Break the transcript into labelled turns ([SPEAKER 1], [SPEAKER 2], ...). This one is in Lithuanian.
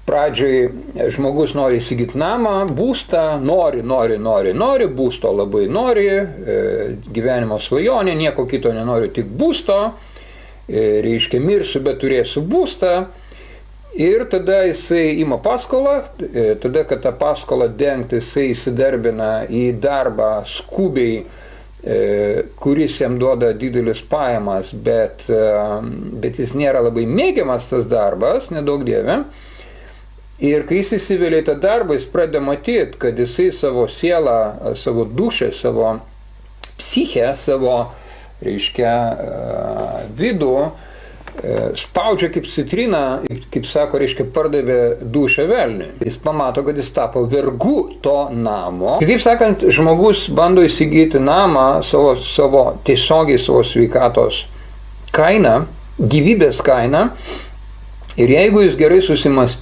[SPEAKER 1] pradžioj žmogus nori įsigyti namą, būstą, nori, būsto labai nori, gyvenimo svajonė, nieko kito nenori, tik būsto, reiškia mirsiu, bet turėsiu būstą. Ir tada jisai ima paskolą, tada, kad tą paskolą dengti, jisai įsidarbina į darbą skubiai, kuris jam duoda didelis pajamas, bet jis nėra labai mėgiamas tas darbas, nedaug dieve. Ir kai jis įsivelia į tą darbą, jis pradeda matyti, kad jisai savo sielą, savo dušę, savo psichę, savo, reiškia, vidų, spaudžia kaip citriną, kaip sako, reiškia, pardavė dušą velniui. Jis pamato, kad jis tapo vergu to namo. Kitaip sakant, žmogus bando įsigyti namą tiesiogiai savo sveikatos kainą, gyvybės kainą. Ir jeigu jis gerai susimastys,